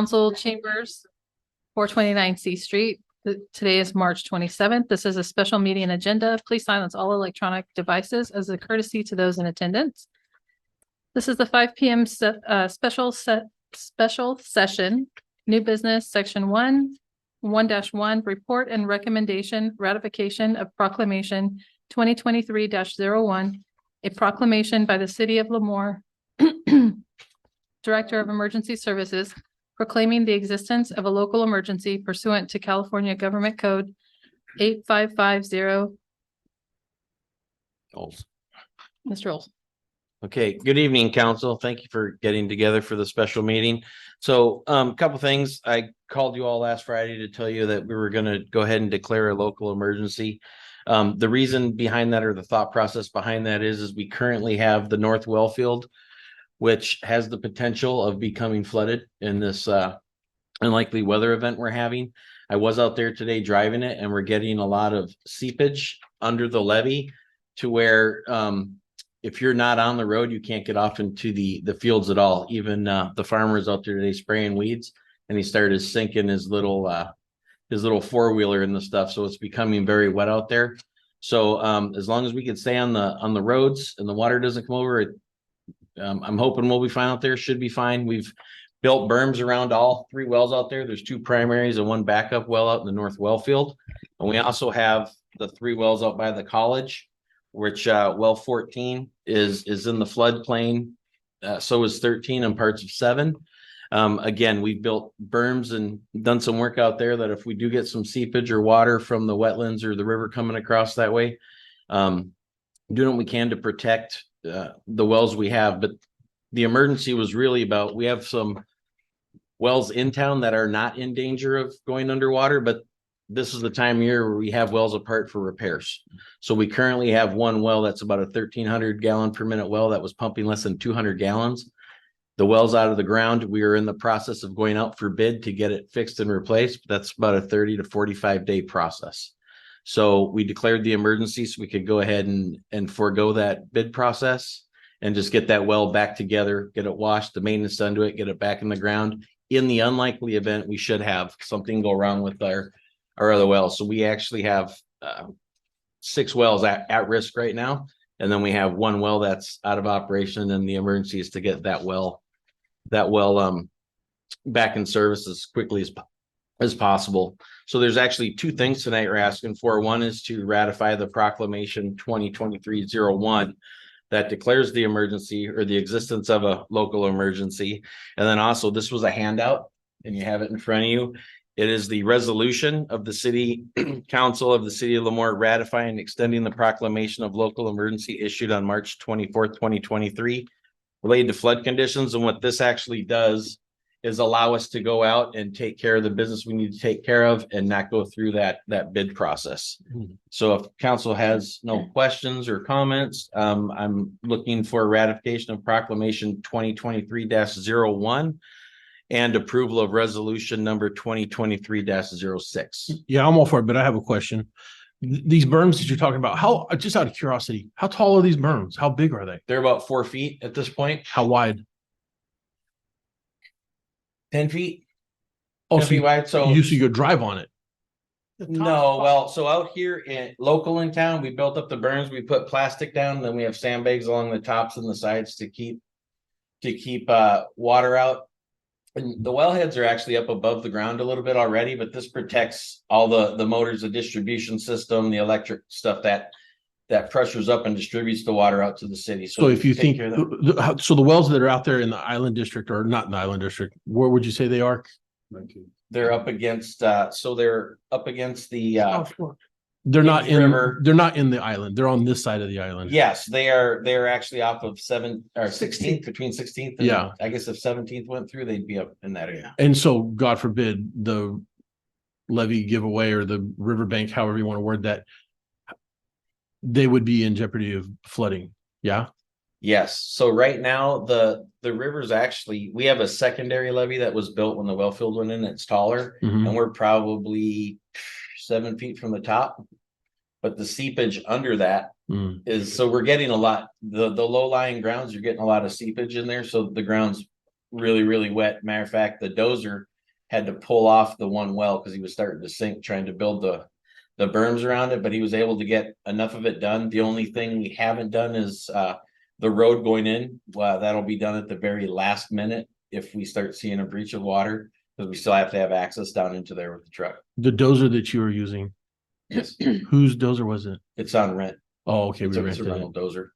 Council Chambers, 429 C Street. Today is March 27th. This is a special meeting agenda. Please silence all electronic devices as a courtesy to those in attendance. This is the 5 p.m. Special session, new business, section 1-1, report and recommendation ratification of proclamation 2023-01, a proclamation by the city of Lemoore, Director of Emergency Services, proclaiming the existence of a local emergency pursuant to California Government Code 8550. Olds. Mr. Olson. Okay, good evening, council. Thank you for getting together for the special meeting. So a couple things. I called you all last Friday to tell you that we were going to go ahead and declare a local emergency. The reason behind that, or the thought process behind that, is we currently have the North Wellfield, which has the potential of becoming flooded in this unlikely weather event we're having. I was out there today driving it, and we're getting a lot of seepage under the levee to where if you're not on the road, you can't get off into the fields at all. Even the farmers out there today spraying weeds, and he started sinking his little four-wheeler in the stuff. So it's becoming very wet out there. So as long as we can stay on the roads and the water doesn't come over, I'm hoping we'll be fine out there. Should be fine. We've built berms around all 3 wells out there. There's 2 primaries and 1 backup well out in the North Wellfield. And we also have the 3 wells out by the college, which well 14 is in the floodplain. So is 13 and parts of 7. Again, we've built berms and done some work out there that if we do get some seepage or water from the wetlands or the river coming across that way, doing what we can to protect the wells we have. But the emergency was really about, we have some wells in town that are not in danger of going underwater, but this is the time of year where we have wells apart for repairs. So we currently have 1 well that's about a 1,300 gallon per minute well that was pumping less than 200 gallons. The well's out of the ground. We are in the process of going out for bid to get it fixed and replaced. That's about a 30 to 45 day process. So we declared the emergency so we could go ahead and forego that bid process and just get that well back together, get it washed, the maintenance done to it, get it back in the ground. In the unlikely event we should have something go wrong with our other wells. So we actually have 6 wells at risk right now. And then we have 1 well that's out of operation, and the emergency is to get that well back in service as quickly as possible. So there's actually 2 things tonight we're asking for. One is to ratify the proclamation 2023-01 that declares the emergency or the existence of a local emergency. And then also, this was a handout and you have it in front of you. It is the resolution of the city council of the city of Lemoore ratifying and extending the proclamation of local emergency issued on March 24th, 2023 related to flood conditions. And what this actually does is allow us to go out and take care of the business we need to take care of and not go through that bid process. So if council has no questions or comments, I'm looking for ratification of proclamation 2023-01 and approval of resolution number 2023-06. Yeah, I'm all for it, but I have a question. These berms that you're talking about, how, just out of curiosity, how tall are these berms? How big are they? They're about 4 feet at this point. How wide? 10 feet. Oh, 10 feet wide. So you could drive on it. no, well, so out here in town, we built up the berms, we put plastic down, and then we have sandbags along the tops and the sides to keep water out. And the wellheads are actually up above the ground a little bit already, but this protects all the motors, the distribution system, the electric stuff that pressures up and distributes the water out to the city. So if you think, so the wells that are out there in the island district, or not in the island district, where would you say they are? They're up against, so they're up against the, they're not in river. They're not in the island. They're on this side of the island. Yes, they're actually off of 16th, between 16th and, yeah. I guess if 17th went through, they'd be up in that area. And so, God forbid, the levee giveaway or the riverbank, however you want to word that, they would be in jeopardy of flooding. Yeah. Yes. So right now the river's actually, we have a secondary levee that was built when the wellfield went in. It's taller, and we're probably 7 feet from the top, but the seepage under that is, so we're getting a lot, the low-lying grounds, you're getting a lot of seepage in there. So the ground's really, really wet. Matter of fact, the dozer had to pull off the one well because he was starting to sink, trying to build the berms around it, but he was able to get enough of it done. The only thing we haven't done is the road going in. Well, that'll be done at the very last minute if we start seeing a breach of water, because we still have to have access down into there with the truck. The dozer that you were using, Yes, whose dozer was it? it's on rent. Oh, okay, It's we a, it's a rented rental it. dozer.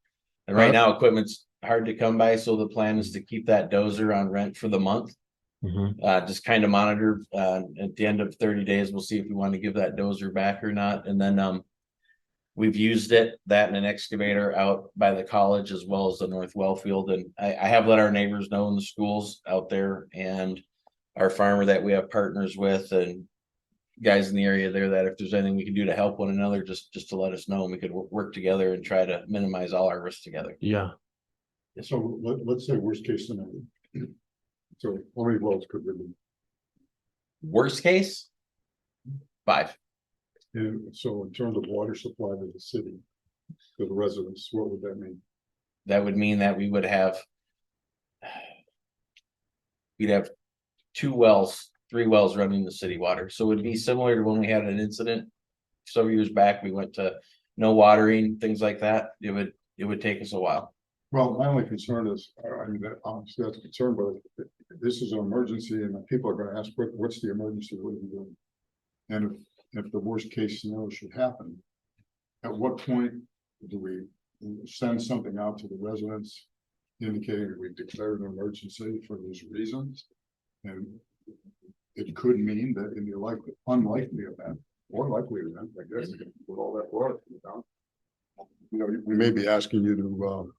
And right now equipment's hard to come by, so the plan is to keep that dozer on rent for the month. Mhm. Just kind of monitor, at the end of 30 days, we'll see if we want to give that dozer back or not. And then, we've used it, that and an excavator out by the college as well as the North Wellfield. And I have let our neighbors know in the schools out there and our farmer that we have partners with and guys in the area there, that if there's anything we can do to help one another, just to let us know, and we could work together and try to minimize all our risks together. Yeah. So let's say worst case scenario. So how many wells could there be? Worst case, 5. And so in terms of water supply to the city, to the residents, what would that mean? That would mean that we'd have 2 wells, 3 wells running the city water. So it would be similar to when we had an incident several years back. We went to no watering, things like that. It would take us a while. Well, my only concern is, I mean, that obviously that's a concern, but this is an emergency and people are gonna ask, what's the emergency, what are we doing? And if the worst case scenario should happen, at what point do we send something out to the residents indicating that we've declared an emergency for these reasons? And it could mean that in the unlikely event, or likely event, I guess, with all that water down, you know, we may be asking you to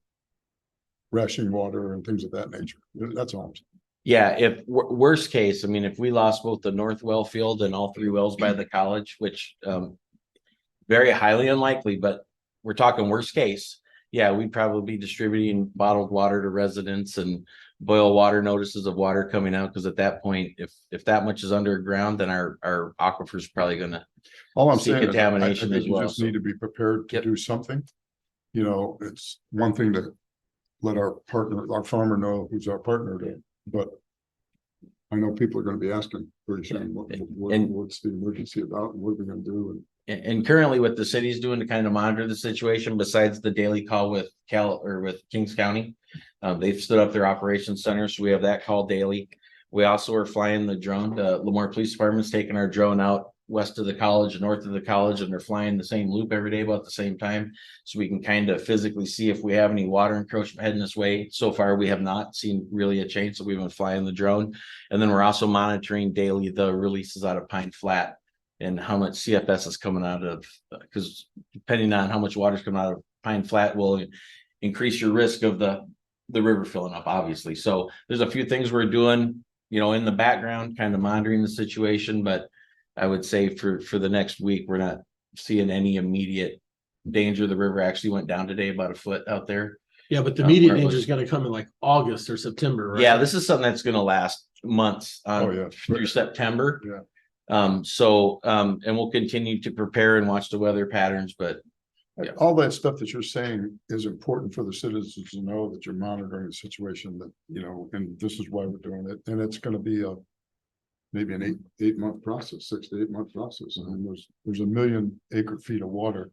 ration water and things of that nature. That's all I'm saying. Yeah, if worst case, I mean, if we lost both the North Well field and all 3 wells by the college, which very highly unlikely, but we're talking worst case. Yeah, we'd probably be distributing bottled water to residents and boil water notices of water coming out, because at that point, if that much is underground, then our aquifer is probably gonna All I'm see saying is I contamination think as you well. just need to be prepared to Yep. do something. You know, it's one thing to let our partner, our farmer know who's our partner, but I know people are gonna be asking pretty soon, what's the emergency about and what are we gonna do? And currently what the city's doing to kind of monitor the situation, besides the daily call with with Kings County, they've stood up their operations center, so we have that call daily. We also are flying the drone. The Lemoore Police Department's taking our drone out west of the college and north of the college, and they're flying the same loop every day about the same time, so we can kind of physically see if we have any water encroachment heading this way. So far, we have not seen really a change, so we've been flying the drone. And then we're also monitoring daily the releases out of Pine Flat and how much CFS is coming out of, because depending on how much water is coming out of Pine Flat will increase your risk of the river filling up, obviously. So there's a few things we're doing, you know, in the background, kind of monitoring the situation, but I would say for the next week, we're not seeing any immediate danger. The river actually went down today about 1 foot out there. Yeah, but the Where immediate it danger was- is gonna come in like August or September, right? Yeah, this is something that's gonna last months Oh, yeah. through September. Yeah. And we'll continue to prepare and watch the weather patterns, but Yeah. All that stuff that you're saying is important for the citizens to know that you're monitoring the situation, that, you know, and this is why we're doing it. And it's gonna be maybe an 8 month process, 6 to 8 month process. And there's 1 million acre feet of water.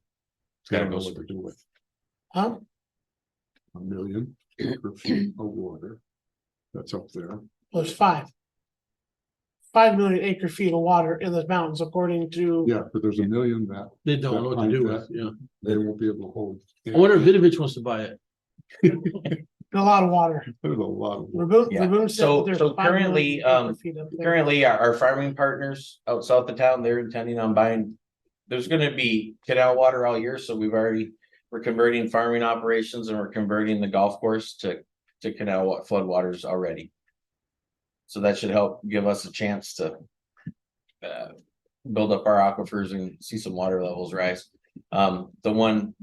gotta Gotta know go what to do with. Huh? 1 million acre feet of water. That's up there. Well, there's 5 million acre feet of water in the mountains, according to. Yeah, but there's 1 million that They don't know what to do with, yeah. they won't be able to hold. I wonder if Vidovich wants to buy it. A lot of water. There's a lot of. water. Yeah. Laboon said So- that there's so 5 million currently, acre feet up there. currently our farming partners out south of town, they're intending on buying. There's gonna be canal water all year, so we're converting farming operations and we're converting the golf course to canal floodwaters already. So that should help give us a chance to build up our aquifers and see some water levels rise. The one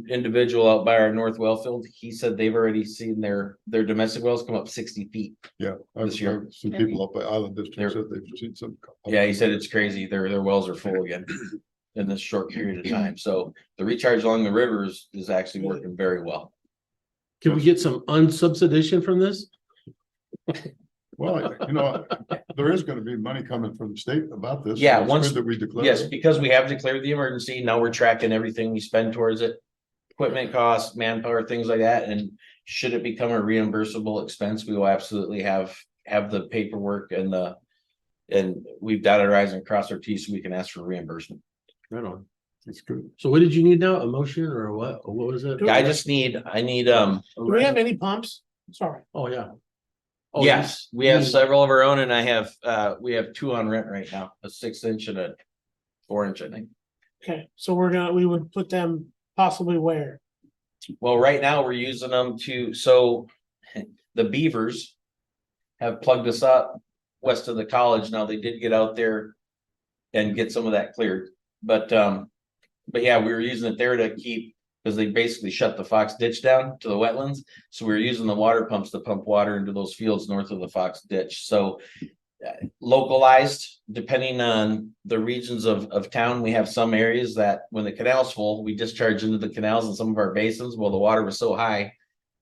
individual out by our North Wellfield, he said they've already seen their domestic wells come up 60 feet. Yeah, This year. some people up by Island District They're- said they've seen some. Yeah, he said it's crazy. Their wells are full again in this short period of time. So the recharge along the rivers is actually working very well. Can we get some unsubsidization from this? Well, there is gonna be money coming from the state about this. Yeah, It's once- good that we declare. Yes, it. because we have declared the emergency, now we're tracking everything we spend towards it. Equipment costs, manpower, things like that, and should it become a reimbursable expense, we will absolutely have the paperwork and we've dotted our i's and crossed our t's so we can ask for reimbursement. Right on. It's good. So what did you need now? A motion or what? Or what was it? Yeah, I need, Do we have any pumps? Sorry. Oh, yeah. Oh, yes, we have several of our own and we have two on rent right now, a 6-inch and a 4-inch, I think. Okay, so we would put them possibly where? Well, right now we're using them so the Beavers have plugged us up west of the college. Now they did get out there and get some of that cleared, but yeah, we were using it there to keep, because they basically shut the Fox ditch down to the wetlands. So we were using the water pumps to pump water into those fields north of the Fox ditch. So localized, depending on the regions of town, we have some areas that when the canal's full, we discharge into the canals and some of our basins. Well, the water was so high,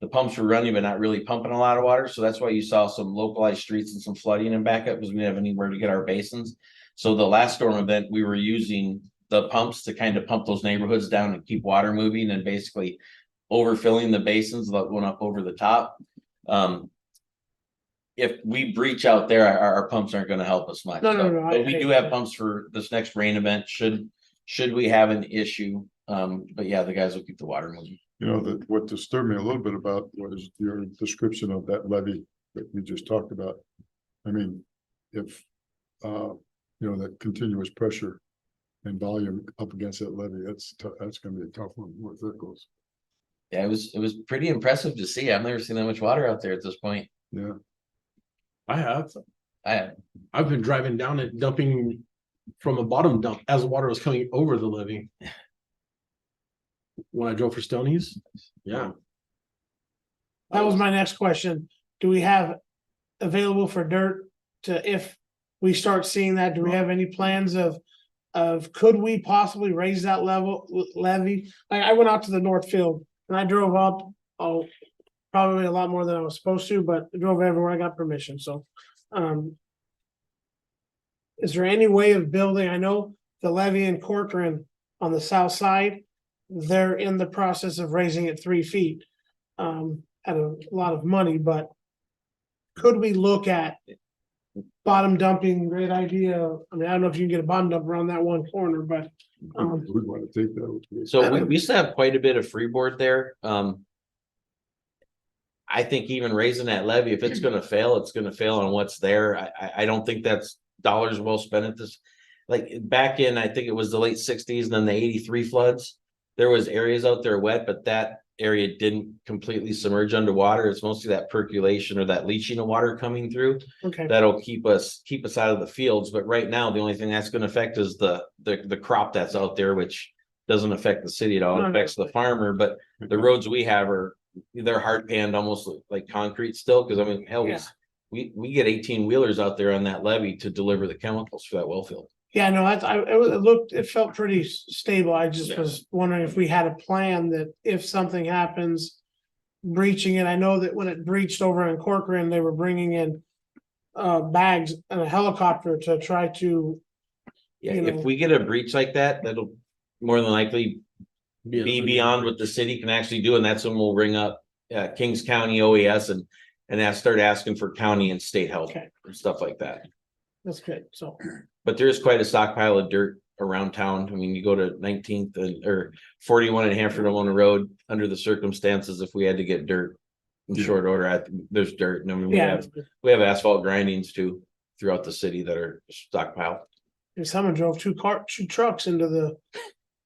the pumps were running, but not really pumping a lot of water. So that's why you saw some localized streets and some flooding and backup, because we didn't have anywhere to get our basins. So the last storm event, we were using the pumps to kind of pump those neighborhoods down and keep water moving and basically overfilling the basins that went up over the top. If we breach out there, our pumps aren't gonna help us much. No, But we do have pumps for this next rain event, should we have an issue. But yeah, the guys will keep the water moving. What disturbed me a little bit about was your description of that levee that we just talked about. I mean, if, that continuous pressure and volume up against that levee, that's gonna be a tough one where it goes. Yeah, it was pretty impressive to see. I've never seen that much water out there at this point. Yeah. I have. I I've been driving down it, dumping from a bottom dump as the water was coming over the levee. When I drove for Stonies. Yeah. That was my next question. Do we have available for dirt if we start seeing that, do we have any plans of could we possibly raise that levy? I went out to the North Field and I drove up, probably a lot more than I was supposed to, but I drove everywhere I got permission, so. Is there any way of building, I know the levee in Corcoran on the south side, they're in the process of raising it 3 feet. At a lot of money, but could we look at bottom dumping? Great idea. I mean, I don't know if you can get a bottom dump around that one corner, but We want to take that. So we used to have quite a bit of freeboard there. I think even raising that levy, if it's gonna fail, it's gonna fail on what's there. I don't think that's dollars well spent at this. Like back in, I think it was the late 60s and then the 83 floods. There was areas out there wet, but that area didn't completely submerge underwater. It's mostly that percolation or that leaching of water coming through. okay. That'll keep us out of the fields. But right now, the only thing that's gonna affect is the crop that's out there, which doesn't affect the city at all. It affects the farmer, but the roads we have they're hard panned, almost like concrete still. Cause I mean, hell, Yeah. we get 18 wheelers out there on that levee to deliver the chemicals for that well field. Yeah, no, it felt pretty stable. I just was wondering if we had a plan that if something happens, breaching it. I know that when it breached over in Corcoran, they were bringing in bags and a helicopter to try to. Yeah, You know. if we get a breach like that, that'll more than likely be beyond what the city can actually do, and that's when we'll ring up Kings County OES and start asking for county and state help Okay. and stuff like that. That's good. So, But there is quite a stockpile of dirt around town. I mean, you go to 19th or 41 and Hanford Alona Road, under the circumstances, if we had to get dirt in Yeah. short order, there's dirt. And I mean, yeah, we have asphalt grindings too throughout the city that are stockpiled. if someone drove two trucks into the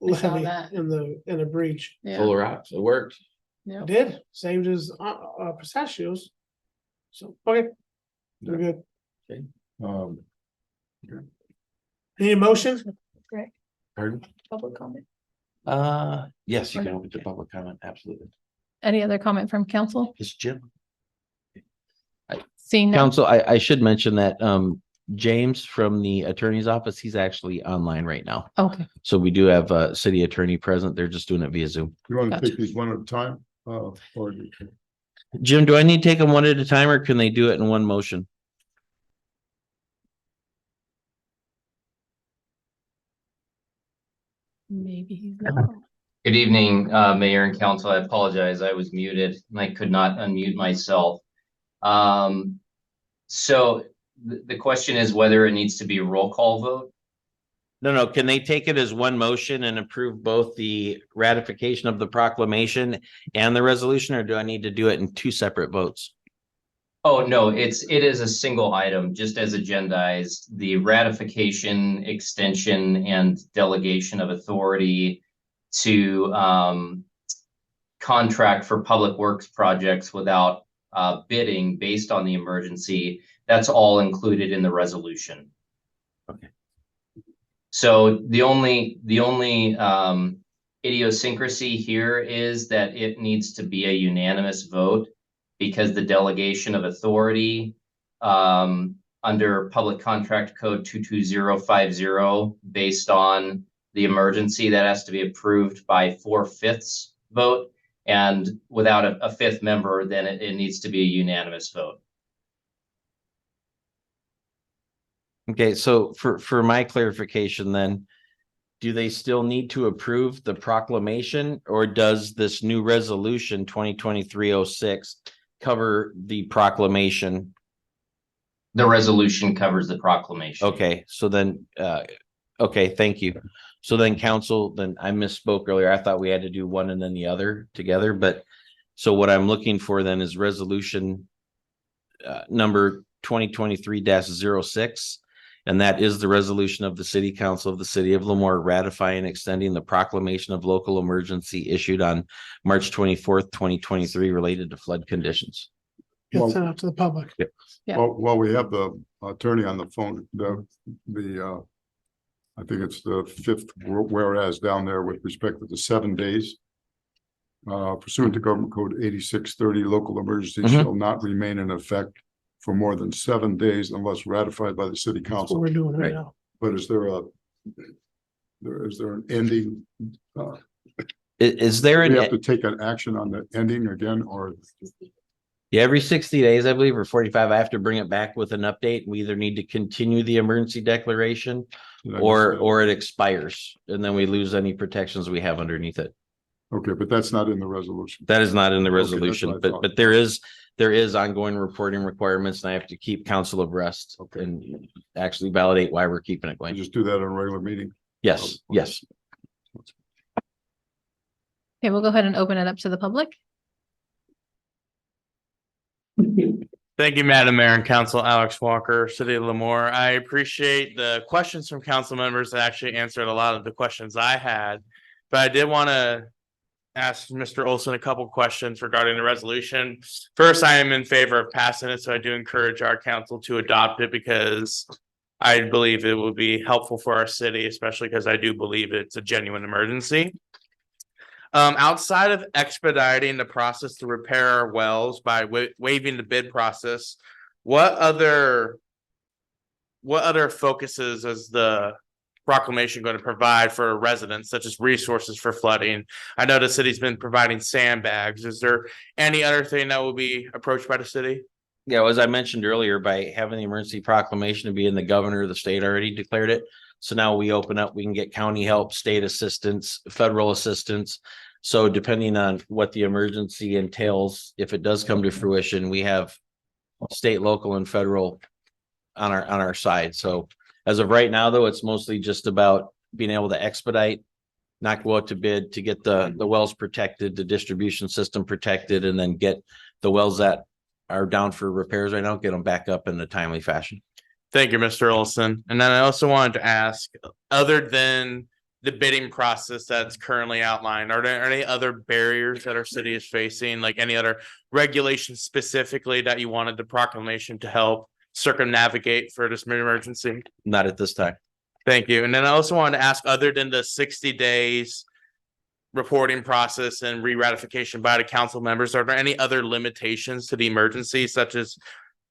I saw levee that. in a breach. Yeah. Full of rocks. It worked. Yeah. Did saved his pistachios. So okay, we're good. Um, Any emotions? Pardon? Public comment. Yes, you can open to public comment. Absolutely. Any other comment from council? It's Jim. Seeing none. Council, I should mention that James from the attorney's office, he's actually online right now. Okay, So we do have a city attorney present. They're just doing it via Zoom. You want to Gotcha. take these one at a time? Or Jim, do I need to take them one at a time or can they do it in one motion? Maybe he's not. Good evening, Mayor and Council. I apologize. I was muted and I could not unmute myself. So the question is whether it needs to be a roll call vote. No, can they take it as one motion and approve both the ratification of the proclamation and the resolution, or do I need to do it in two separate votes? Oh, no, it is a single item, just as agendized. The ratification, extension, and delegation of authority to contract for public works projects without bidding based on the emergency. That's all included in the resolution. Okay. So the only idiosyncrasy here is that it needs to be a unanimous vote because the delegation of authority under Public Contract Code 22050, based on the emergency, that has to be approved by 4/5 vote. And without a fifth member, then it needs to be a unanimous vote. Okay, so for my clarification then, do they still need to approve the proclamation, or does this new resolution 2023-06 cover the proclamation? The resolution covers the proclamation. Okay, so then, okay, thank you. So then council, then I misspoke earlier. I thought we had to do one and then the other together, but so what I'm looking for then is resolution number 2023-06. And that is the resolution of the City Council of the City of Lemoore ratifying and extending the proclamation of local emergency issued on March 24th, 2023 related to flood conditions. Well- Get sent out to the public. Yeah. Well, while we have the attorney on the phone, I think it's the fifth whereas down there with respect to the 7 days. Pursuant to Government Code 8630, local emergency shall not remain in effect for more than 7 days unless ratified by the city That's what council. we're doing right Right. now. But is there an ending? Is there We have an, to take an action on the ending again, or yeah, every 60 days, I believe, or 45, I have to bring it back with an update. We either need to continue the emergency declaration did I miss or that? it expires and then we lose any protections we have underneath it. Okay, but that's not in the resolution. That is not in the Okay, that's resolution, what I but thought. there is ongoing reporting requirements and I have to keep council abreast and actually validate why we're keeping it We going. just do that in a regular meeting. Yes, yes. Okay, we'll go ahead and open it up to the public. Thank you, Madam Mayor and Council. Alex Walker, City of Lemoore. I appreciate the questions from council members that actually answered a lot of the questions I had. But I did want to ask Mr. Olson a couple questions regarding the resolution. First, I am in favor of passing it, so I do encourage our council to adopt it because I believe it will be helpful for our city, especially because I do believe it's a genuine emergency. Outside of expediting the process to repair our wells by waiving the bid process, what other focuses is the proclamation going to provide for residents, such as resources for flooding? I know the city's been providing sandbags. Is there any other thing that will be approached by the city? Yeah, as I mentioned earlier, by having the emergency proclamation to be in the governor of the state already declared it. So now we open up, we can get county help, state assistance, federal assistance. So depending on what the emergency entails, if it does come to fruition, we have state, local, and federal on our side. So as of right now, though, it's mostly just about being able to expedite, not go out to bid, to get the wells protected, the distribution system protected, and then get the wells that are down for repairs right now, get them back up in a timely fashion. Thank you, Mr. Olson. And then I also wanted to ask, other than the bidding process that's currently outlined, are there any other barriers that our city is facing, like any other regulations specifically that you wanted the proclamation to help circumnavigate for this emergency? Not at this time. Thank you. And then I also wanted to ask, other than the 60 days reporting process and re-ratification by the council members, are there any other limitations to the emergency, such as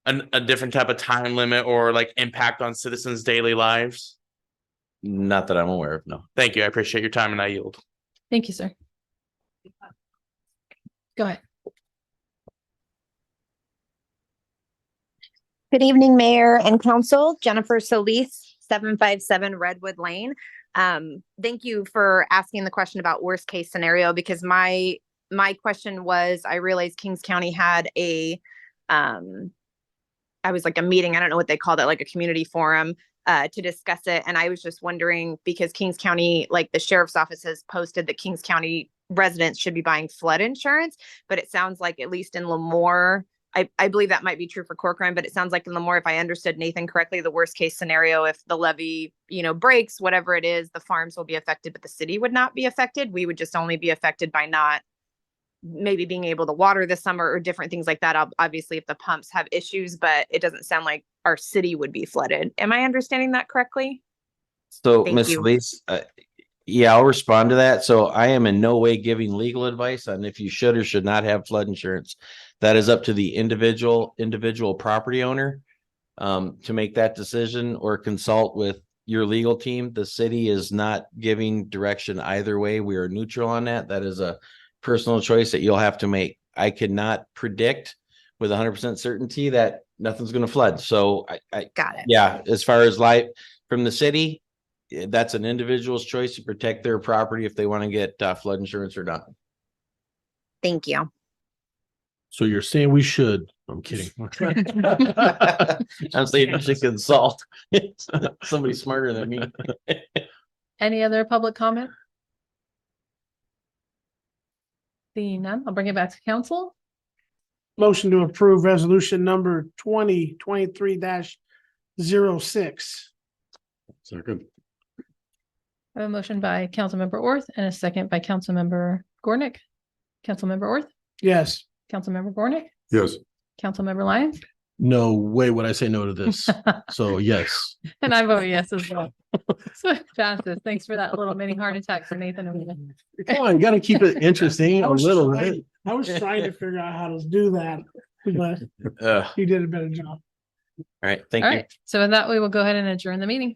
a different type of time limit or like impact on citizens' daily lives? Not that I'm aware of, no. Thank you. I appreciate your time and I yield. Thank you, sir. Go ahead. Good evening, Mayor and Council. Jennifer Solis, 757 Redwood Lane. Thank you for asking the question about worst case scenario, because my question was, I realized Kings County had I was like a meeting, I don't know what they called it, like a community forum to discuss it. And I was just wondering, because Kings County, like the sheriff's office has posted that Kings County residents should be buying flood insurance, but it sounds like at least in Lemoore, I believe that might be true for Corcoran, but it sounds like in Lemoore, if I understood Nathan correctly, the worst case scenario, if the levee, breaks, whatever it is, the farms will be affected, but the city would not be affected. We would just only be affected by not maybe being able to water this summer or different things like that. Obviously, if the pumps have issues, but it doesn't sound like our city would be flooded. Am I understanding that correctly? So, Thank Ms. you. Solis, yeah, I'll respond to that. So I am in no way giving legal advice on if you should or should not have flood insurance. That is up to the individual property owner to make that decision or consult with your legal team. The city is not giving direction either way. We are neutral on that. That is a personal choice that you'll have to make. I cannot predict with 100% certainty that nothing's going to flood. So I Got it. yeah, as far as life from the city, that's an individual's choice to protect their property if they want to get flood insurance or not. Thank you. So you're saying we should? I'm kidding. I'm saying you should consult somebody smarter than me. Any other public comment? Seeing none, I'll bring it back to council. Motion to approve resolution number 2023-06. Second. I have a motion by Councilmember Orth and a second by Councilmember Gornick. Councilmember Orth, Yes. Councilmember Gornick, Yes. Councilmember Lyons, No way would I say no to this. So yes. and I vote yes as well. So it passes. Thanks for that little mini heart attack for Nathan over there. Come on, you gotta keep it interesting I a was little trying- bit. I was trying to figure out how to do that, but All you did a better job. right, thank All you. right, so with that, we will go ahead and adjourn the meeting.